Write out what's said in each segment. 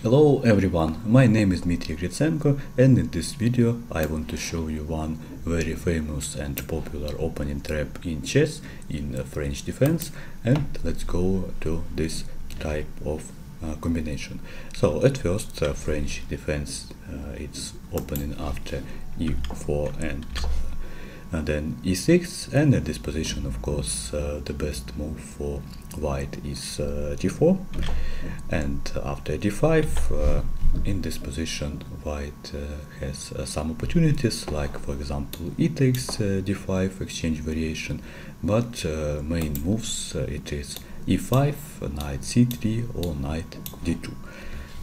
Hello everyone, my name is Dmitry Gritsenko, and in this video I want to show you one very famous and popular opening trap in chess in French defense, and let's go to this type of combination. So at first French defense it's opening after e4 and then e6, and at this position of course the best move for white is d4, and after d5 in this position white has some opportunities, like for example e takes d5 exchange variation, but main moves it is e5, knight c3 or knight d2.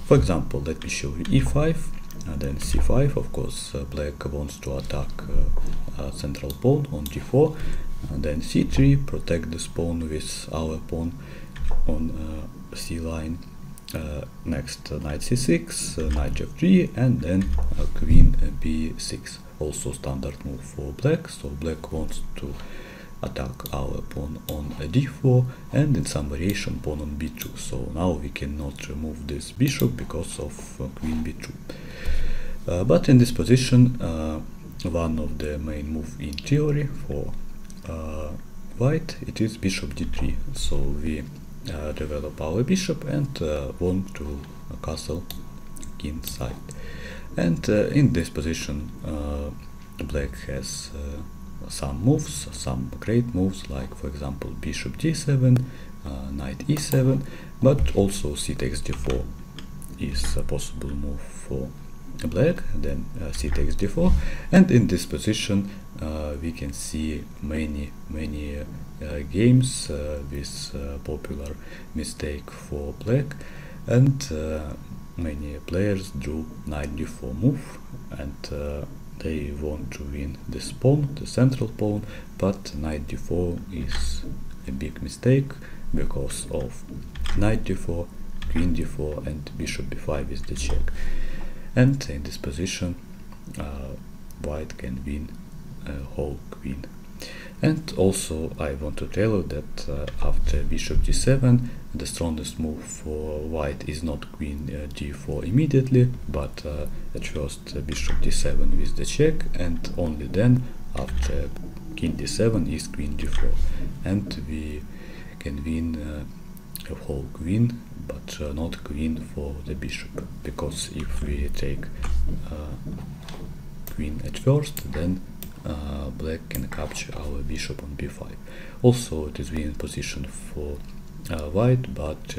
For example, let me show you e5 and then c5. Of course black wants to attack central pawn on d4, and then c3, protect this pawn with our pawn on c line. Next knight c6, knight f3, and then queen b6, also standard move for black. So black wants to attack our pawn on d4 and in some variation pawn on b2. So now we cannot remove this bishop because of queen b2. But in this position one of the main move in theory for white, it is bishop d3. So we develop our bishop and want to castle king side, and in this position black has some moves, some great moves, like for example bishop d7, knight e7, but also c takes d4 is a possible move for black, then c takes d4, and in this position we can see many games with popular mistake for black, and many players drew knight d4 move, and they want to win this pawn, the central pawn, but knight d4 is a big mistake because of knight d4, queen d4, and bishop b5 is the check. And in this position white can win whole queen. And also I want to tell you that after bishop d7 the strongest move for white is not queen d4 immediately, but at first bishop d7 with the check, and only then after king d7 is queen d4, and we can win a whole queen, but not queen for the bishop, because if we take queen at first, then black can capture our bishop on b5. Also it is winning position for white, but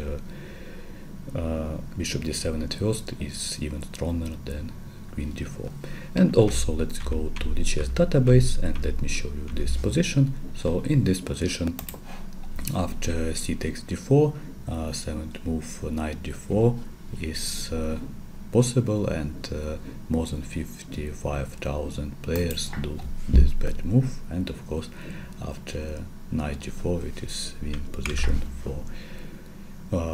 bishop d7 at first is even stronger than queen d4. And also let's go to the chess database and let me show you this position. So in this position, after c takes d4, seventh move knight d4 is possible, and more than 55,000 players do this bad move, and of course after knight d4 it is win position for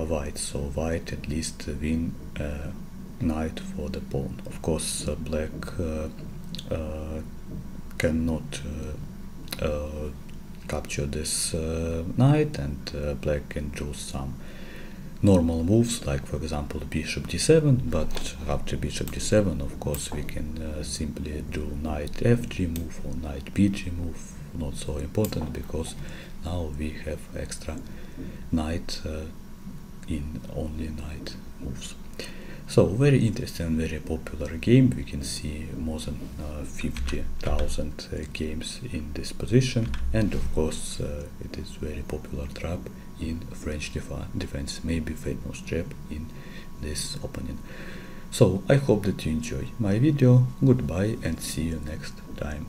white. So white at least win knight for the pawn. Of course black cannot capture this knight, and black can choose some normal moves, like for example bishop d7, but after bishop d7 of course we can simply do knight f3 move or knight b3 move, not so important because now we have extra knight in only knight moves. So very interesting, very popular game. We can see more than 50,000 games in this position, and of course it is very popular trap in French defense, maybe famous trap in this opening. So I hope that you enjoy my video. Goodbye and see you next time.